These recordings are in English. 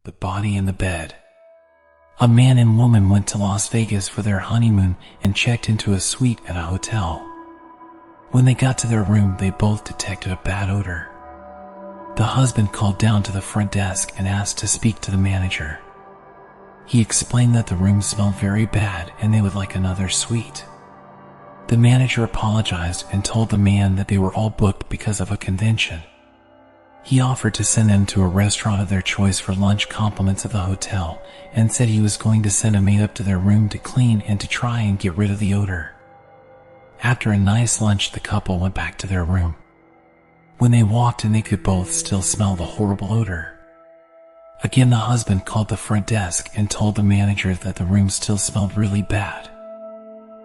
the body in the bed. A man and woman went to Las Vegas for their honeymoon and checked into a suite at a hotel. When they got to their room, they both detected a bad odor. The husband called down to the front desk and asked to speak to the manager. He explained that the room smelled very bad and they would like another suite. The manager apologized and told the man that they were all booked because of a convention. He offered to send them to a restaurant of their choice for lunch compliments of the hotel and said he was going to send a maid up to their room to clean and to try and get rid of the odor. After a nice lunch, the couple went back to their room. When they walked in, they could both still smell the horrible odor. Again, the husband called the front desk and told the manager that the room still smelled really bad.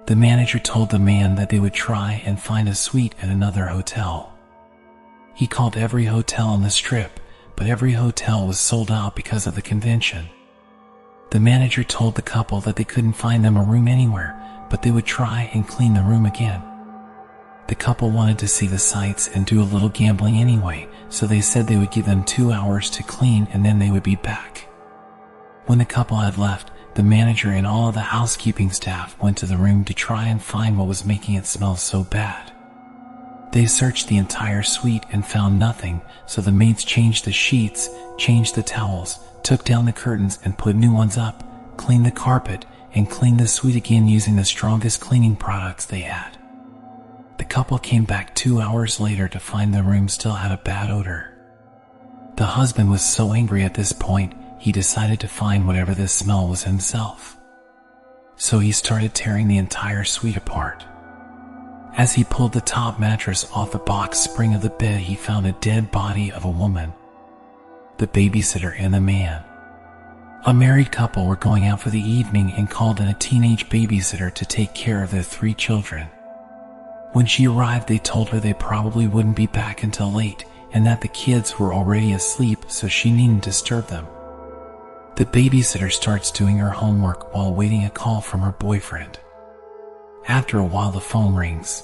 The manager told the man that they would try and find a suite at another hotel. He called every hotel on the strip, but every hotel was sold out because of the convention. The manager told the couple that they couldn't find them a room anywhere, but they would try and clean the room again. The couple wanted to see the sights and do a little gambling anyway, so they said they would give them 2 hours to clean and then they would be back. When the couple had left, the manager and all of the housekeeping staff went to the room to try and find what was making it smell so bad. They searched the entire suite and found nothing, so the maids changed the sheets, changed the towels, took down the curtains and put new ones up, cleaned the carpet, and cleaned the suite again using the strongest cleaning products they had. The couple came back 2 hours later to find the room still had a bad odor. The husband was so angry at this point, he decided to find whatever this smell was himself. So he started tearing the entire suite apart. As he pulled the top mattress off the box spring of the bed, he found a dead body of a woman, the babysitter and the man. A married couple were going out for the evening and called in a teenage babysitter to take care of their 3 children. When she arrived, they told her they probably wouldn't be back until late and that the kids were already asleep, so she needn't disturb them. The babysitter starts doing her homework while waiting a call from her boyfriend. After a while, the phone rings.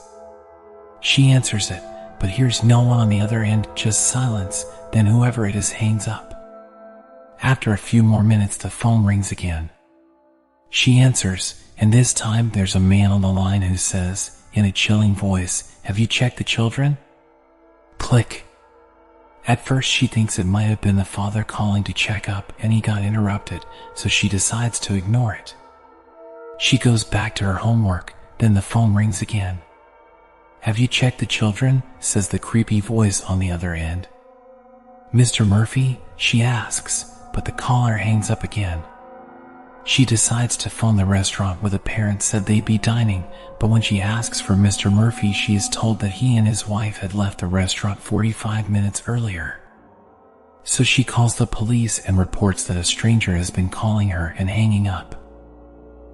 She answers it, but hears no one on the other end, just silence. Then whoever it is hangs up. After a few more minutes, the phone rings again. She answers, and this time there's a man on the line who says, in a chilling voice, "Have you checked the children?" Click. At first she thinks it might have been the father calling to check up, and he got interrupted, so she decides to ignore it. She goes back to her homework. Then the phone rings again. "Have you checked the children?" says the creepy voice on the other end. "Mr. Murphy?" she asks, but the caller hangs up again. She decides to phone the restaurant where the parents said they'd be dining, but when she asks for Mr. Murphy, she is told that he and his wife had left the restaurant 45 minutes earlier. So she calls the police and reports that a stranger has been calling her and hanging up.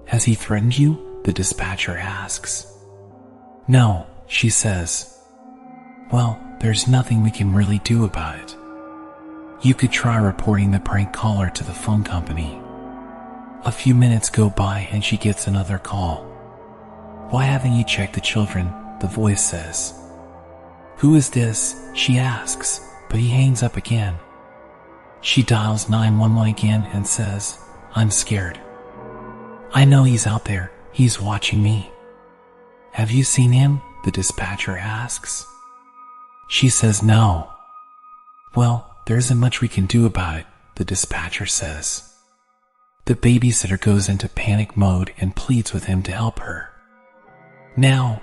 "Has he threatened you?" the dispatcher asks. "No," she says. "Well, there's nothing we can really do about it. You could try reporting the prank caller to the phone company." A few minutes go by and she gets another call. "Why haven't you checked the children?" the voice says. "Who is this?" she asks, but he hangs up again. She dials 911 again and says, "I'm scared. I know he's out there. He's watching me." "Have you seen him?" the dispatcher asks. She says no. "Well, there isn't much we can do about it," the dispatcher says. The babysitter goes into panic mode and pleads with him to help her. Now,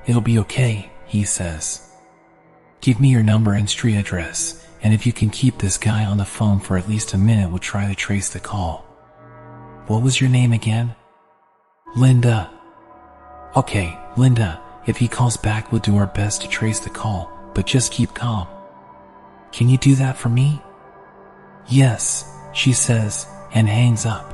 it'll be okay," he says. "Give me your number and street address, and if you can keep this guy on the phone for at least a minute, we'll try to trace the call." "What was your name again?" "Linda." "Okay, Linda, if he calls back, we'll do our best to trace the call, but just keep calm. Can you do that for me?" "Yes," she says, and hangs up.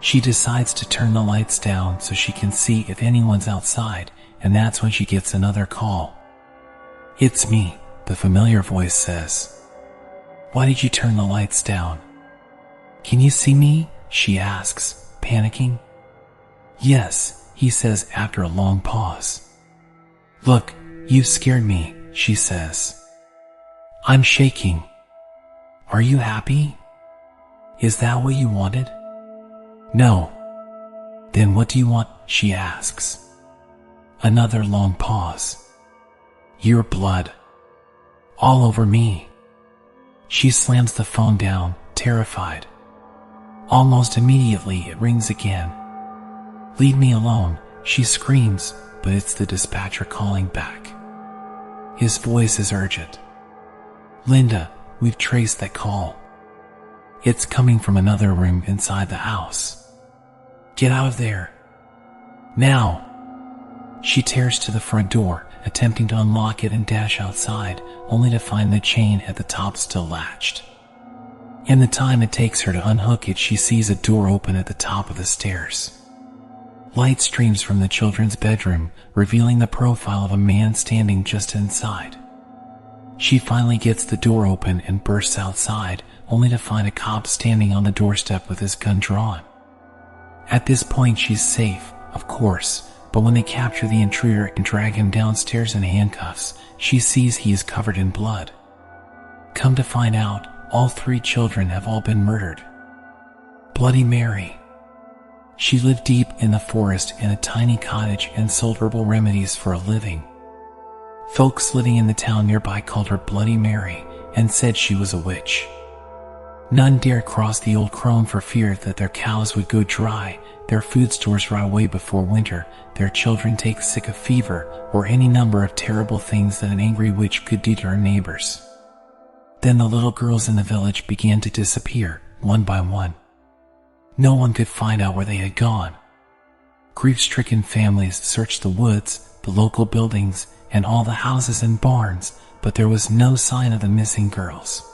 She decides to turn the lights down so she can see if anyone's outside, and that's when she gets another call. "It's me," the familiar voice says. "Why did you turn the lights down?" "Can you see me?" she asks, panicking. "Yes," he says after a long pause. "Look, you scared me," she says. "I'm shaking. Are you happy?" Is that what you wanted? No. Then what do you want? She asks. Another long pause. Your blood. All over me. She slams the phone down, terrified. Almost immediately it rings again. Leave me alone, she screams, but it's the dispatcher calling back. His voice is urgent. Linda, we've traced that call. It's coming from another room inside the house. Get out of there. Now. She tears to the front door, attempting to unlock it and dash outside, only to find the chain at the top still latched. In the time it takes her to unhook it, she sees a door open at the top of the stairs. Light streams from the children's bedroom, revealing the profile of a man standing just inside. She finally gets the door open and bursts outside, only to find a cop standing on the doorstep with his gun drawn. At this point she's safe, of course, but when they capture the intruder and drag him downstairs in handcuffs, she sees he is covered in blood. Come to find out, all 3 children have all been murdered. Bloody Mary. She lived deep in the forest in a tiny cottage and sold herbal remedies for a living. Folks living in the town nearby called her Bloody Mary and said she was a witch. None dare cross the old crone for fear that their cows would go dry, their food stores rot away before winter, their children take sick of fever, or any number of terrible things that an angry witch could do to her neighbors. Then the little girls in the village began to disappear, one by one. No one could find out where they had gone. Grief-stricken families searched the woods, the local buildings, and all the houses and barns, but there was no sign of the missing girls.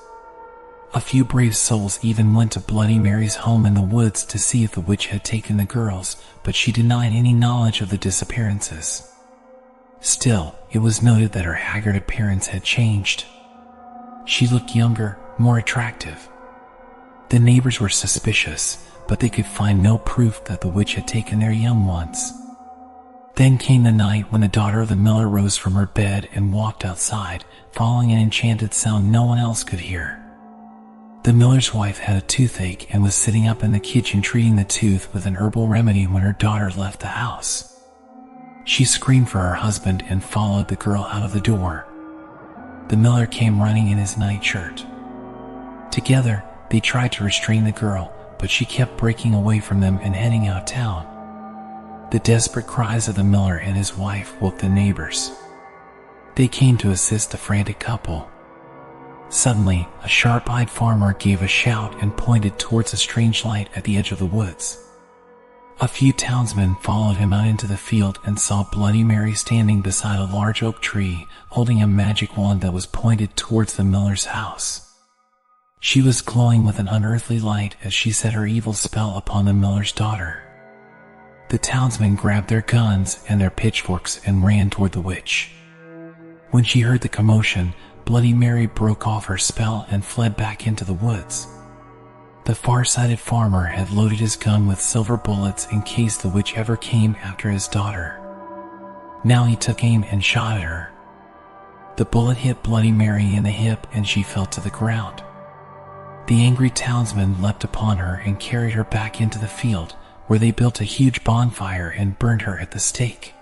A few brave souls even went to Bloody Mary's home in the woods to see if the witch had taken the girls, but she denied any knowledge of the disappearances. Still, it was noted that her haggard appearance had changed. She looked younger, more attractive. The neighbors were suspicious, but they could find no proof that the witch had taken their young ones. Then came the night when the daughter of the miller rose from her bed and walked outside, following an enchanted sound no one else could hear. The miller's wife had a toothache and was sitting up in the kitchen treating the tooth with an herbal remedy when her daughter left the house. She screamed for her husband and followed the girl out of the door. The miller came running in his nightshirt. Together, they tried to restrain the girl, but she kept breaking away from them and heading out of town. The desperate cries of the miller and his wife woke the neighbors. They came to assist the frantic couple. Suddenly, a sharp-eyed farmer gave a shout and pointed towards a strange light at the edge of the woods. A few townsmen followed him out into the field and saw Bloody Mary standing beside a large oak tree, holding a magic wand that was pointed towards the miller's house. She was glowing with an unearthly light as she set her evil spell upon the miller's daughter. The townsmen grabbed their guns and their pitchforks and ran toward the witch. When she heard the commotion, Bloody Mary broke off her spell and fled back into the woods. The far-sighted farmer had loaded his gun with silver bullets in case the witch ever came after his daughter. Now he took aim and shot at her. The bullet hit Bloody Mary in the hip and she fell to the ground. The angry townsmen leapt upon her and carried her back into the field, where they built a huge bonfire and burned her at the stake.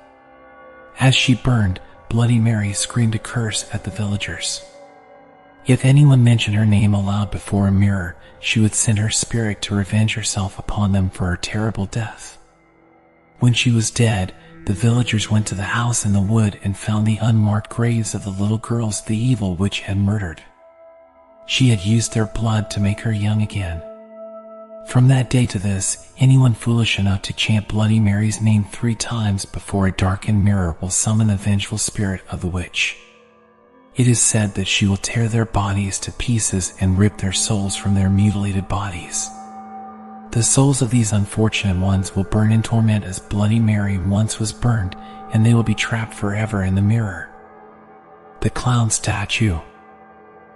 As she burned, Bloody Mary screamed a curse at the villagers. If anyone mentioned her name aloud before a mirror, she would send her spirit to revenge herself upon them for her terrible death. When she was dead, the villagers went to the house in the wood and found the unmarked graves of the little girls the evil witch had murdered. She had used their blood to make her young again. From that day to this, anyone foolish enough to chant Bloody Mary's name 3 times before a darkened mirror will summon the vengeful spirit of the witch. It is said that she will tear their bodies to pieces and rip their souls from their mutilated bodies. The souls of these unfortunate ones will burn in torment as Bloody Mary once was burned, and they will be trapped forever in the mirror. The clown statue.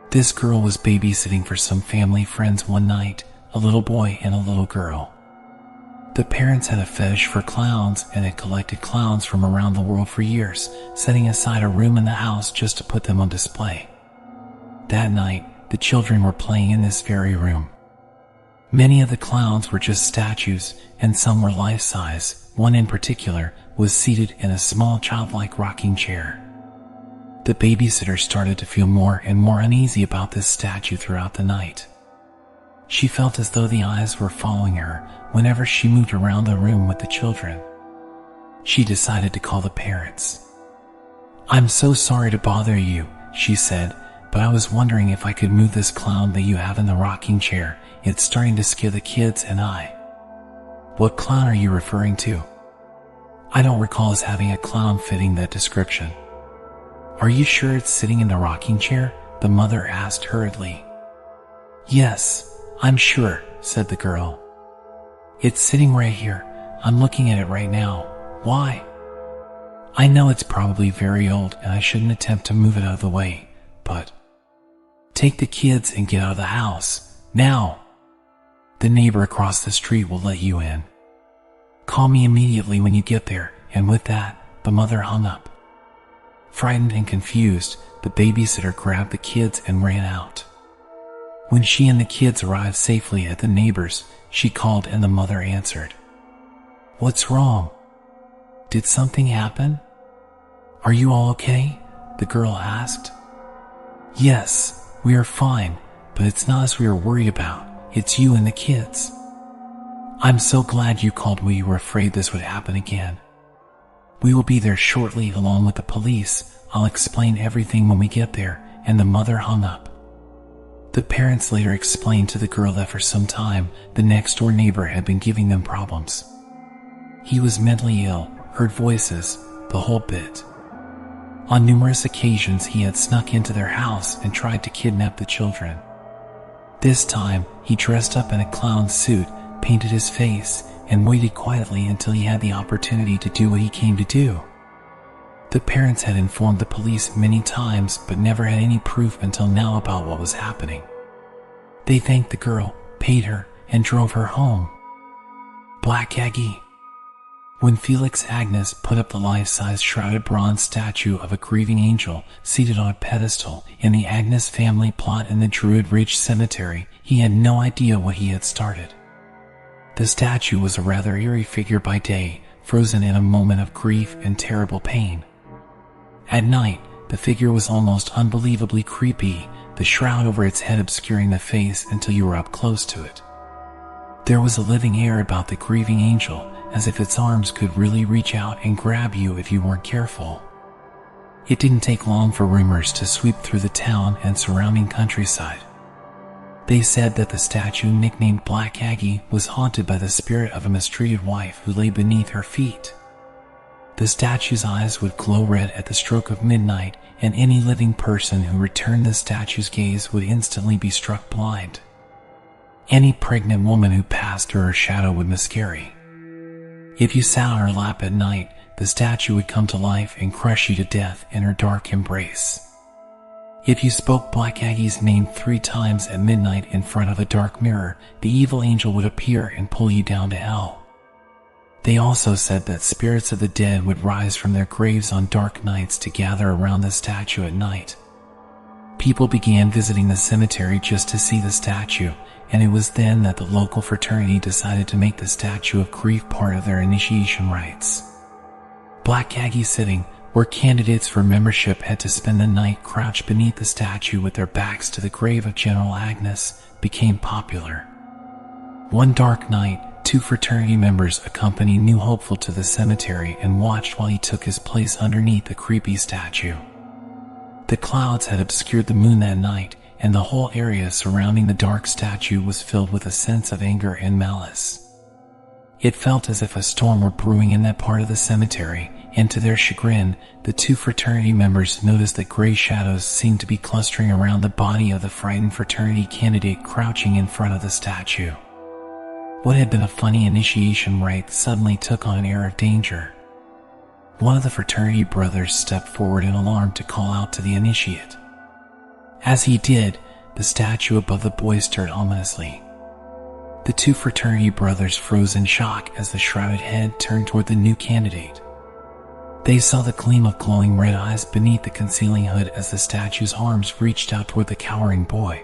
This girl was babysitting for some family friends one night, a little boy and a little girl. The parents had a fetish for clowns and had collected clowns from around the world for years, setting aside a room in the house just to put them on display. That night, the children were playing in this very room. Many of the clowns were just statues, and some were life-size. One in particular was seated in a small childlike rocking chair. The babysitter started to feel more and more uneasy about this statue throughout the night. She felt as though the eyes were following her whenever she moved around the room with the children. She decided to call the parents. "I'm so sorry to bother you," she said, "but I was wondering if I could move this clown that you have in the rocking chair. It's starting to scare the kids and I." "What clown are you referring to?" "I don't recall us having a clown fitting that description." "Are you sure it's sitting in the rocking chair?" the mother asked hurriedly. "Yes, I'm sure," said the girl. "It's sitting right here. I'm looking at it right now. Why?" "I know it's probably very old and I shouldn't attempt to move it out of the way, but take the kids and get out of the house, now. The neighbor across the street will let you in. Call me immediately when you get there," and with that, the mother hung up. Frightened and confused, the babysitter grabbed the kids and ran out. When she and the kids arrived safely at the neighbor's, she called and the mother answered. "What's wrong? Did something happen? Are you all okay?" the girl asked. "Yes, we are fine, but it's not as we were worried about. It's you and the kids. I'm so glad you called. We were afraid this would happen again. We will be there shortly along with the police. I'll explain everything when we get there," and the mother hung up. The parents later explained to the girl that for some time, the next-door neighbor had been giving them problems. He was mentally ill, heard voices, the whole bit. On numerous occasions he had snuck into their house and tried to kidnap the children. This time, he dressed up in a clown suit, painted his face, and waited quietly until he had the opportunity to do what he came to do. The parents had informed the police many times but never had any proof until now about what was happening. They thanked the girl, paid her, and drove her home. Black Aggie. When Felix Agnes put up the life-size shrouded bronze statue of a grieving angel seated on a pedestal in the Agnes family plot in the Druid Ridge Cemetery, he had no idea what he had started. The statue was a rather eerie figure by day, frozen in a moment of grief and terrible pain. At night, the figure was almost unbelievably creepy, the shroud over its head obscuring the face until you were up close to it. There was a living air about the grieving angel, as if its arms could really reach out and grab you if you weren't careful. It didn't take long for rumors to sweep through the town and surrounding countryside. They said that the statue, nicknamed Black Aggie, was haunted by the spirit of a mistreated wife who lay beneath her feet. The statue's eyes would glow red at the stroke of midnight, and any living person who returned the statue's gaze would instantly be struck blind. Any pregnant woman who passed her shadow would miscarry. If you sat on her lap at night, the statue would come to life and crush you to death in her dark embrace. If you spoke Black Aggie's name 3 times at midnight in front of a dark mirror, the evil angel would appear and pull you down to hell. They also said that spirits of the dead would rise from their graves on dark nights to gather around the statue at night. People began visiting the cemetery just to see the statue, and it was then that the local fraternity decided to make the statue of grief part of their initiation rites. Black Aggie sitting, where candidates for membership had to spend the night crouched beneath the statue with their backs to the grave of General Agnes, became popular. One dark night, 2 fraternity members accompanied New Hopeful to the cemetery and watched while he took his place underneath the creepy statue. The clouds had obscured the moon that night, and the whole area surrounding the dark statue was filled with a sense of anger and malice. It felt as if a storm were brewing in that part of the cemetery, and to their chagrin, the 2 fraternity members noticed that gray shadows seemed to be clustering around the body of the frightened fraternity candidate crouching in front of the statue. What had been a funny initiation rite suddenly took on an air of danger. One of the fraternity brothers stepped forward in alarm to call out to the initiate. As he did, the statue above the boy stirred ominously. The 2 fraternity brothers froze in shock as the shrouded head turned toward the new candidate. They saw the gleam of glowing red eyes beneath the concealing hood as the statue's arms reached out toward the cowering boy.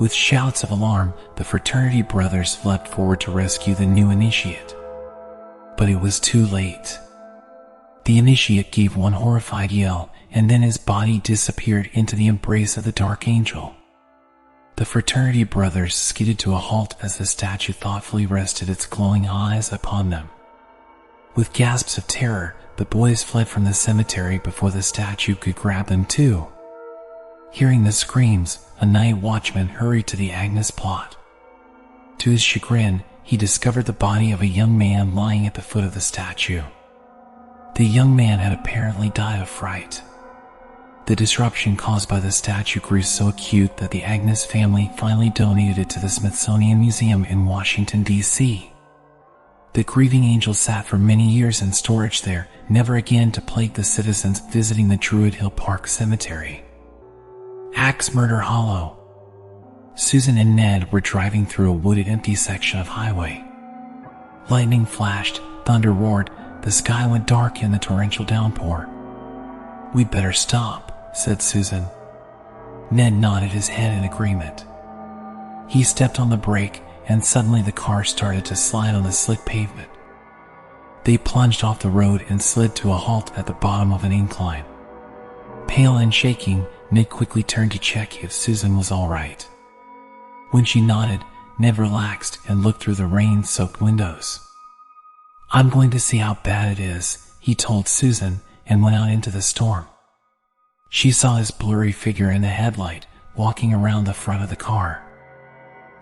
With shouts of alarm, the fraternity brothers leapt forward to rescue the new initiate. But it was too late. The initiate gave one horrified yell, and then his body disappeared into the embrace of the dark angel. The fraternity brothers skidded to a halt as the statue thoughtfully rested its glowing eyes upon them. With gasps of terror, the boys fled from the cemetery before the statue could grab them too. Hearing the screams, a night watchman hurried to the Agnes plot. To his chagrin, he discovered the body of a young man lying at the foot of the statue. The young man had apparently died of fright. The disruption caused by the statue grew so acute that the Agnes family finally donated it to the Smithsonian Museum in Washington, D.C. The grieving angel sat for many years in storage there, never again to plague the citizens visiting the Druid Hill Park Cemetery. Axe Murder Hollow. Susan and Ned were driving through a wooded empty section of highway. Lightning flashed, thunder roared, the sky went dark in the torrential downpour. "We'd better stop," said Susan. Ned nodded his head in agreement. He stepped on the brake, and suddenly the car started to slide on the slick pavement. They plunged off the road and slid to a halt at the bottom of an incline. Pale and shaking, Ned quickly turned to check if Susan was all right. When she nodded, Ned relaxed and looked through the rain-soaked windows. "I'm going to see how bad it is," he told Susan, and went out into the storm. She saw his blurry figure in the headlight, walking around the front of the car.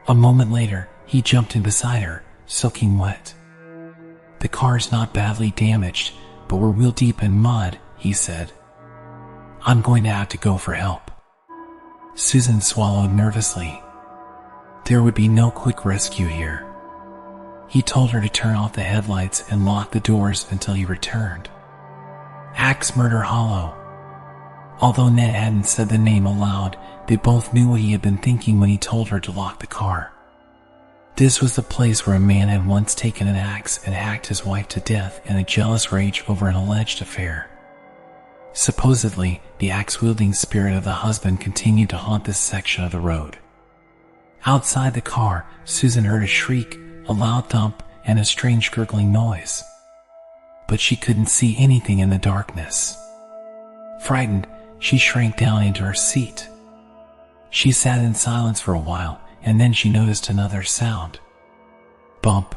A moment later, he jumped in beside her, soaking wet. "The car's not badly damaged, but we're wheel-deep in mud," he said. "I'm going to have to go for help." Susan swallowed nervously. There would be no quick rescue here. He told her to turn off the headlights and lock the doors until he returned. Axe Murder Hollow. Although Ned hadn't said the name aloud, they both knew what he had been thinking when he told her to lock the car. This was the place where a man had once taken an axe and hacked his wife to death in a jealous rage over an alleged affair. Supposedly, the axe-wielding spirit of the husband continued to haunt this section of the road. Outside the car, Susan heard a shriek, a loud thump, and a strange gurgling noise. But she couldn't see anything in the darkness. Frightened, she shrank down into her seat. She sat in silence for a while, and then she noticed another sound. Bump,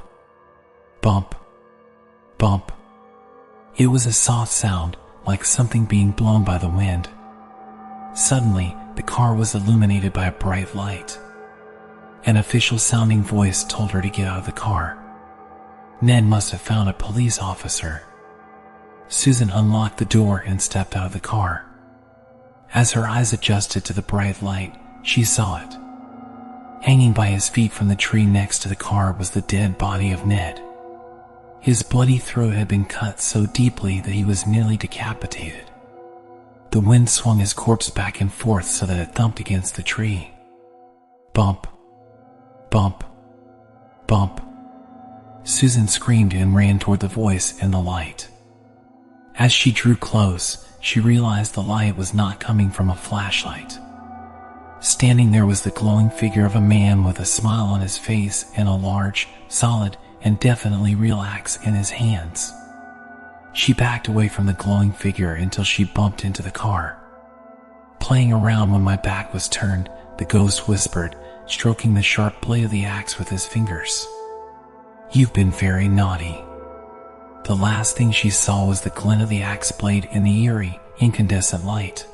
bump, bump. It was a soft sound, like something being blown by the wind. Suddenly, the car was illuminated by a bright light. An official-sounding voice told her to get out of the car. Ned must have found a police officer. Susan unlocked the door and stepped out of the car. As her eyes adjusted to the bright light, she saw it. Hanging by his feet from the tree next to the car was the dead body of Ned. His bloody throat had been cut so deeply that he was nearly decapitated. The wind swung his corpse back and forth so that it thumped against the tree. Bump, bump, bump. Susan screamed and ran toward the voice in the light. As she drew close, she realized the light was not coming from a flashlight. Standing there was the glowing figure of a man with a smile on his face and a large, solid, and definitely real axe in his hands. She backed away from the glowing figure until she bumped into the car. "Playing around when my back was turned," the ghost whispered, stroking the sharp blade of the axe with his fingers. "You've been very naughty." The last thing she saw was the glint of the axe blade in the eerie, incandescent light.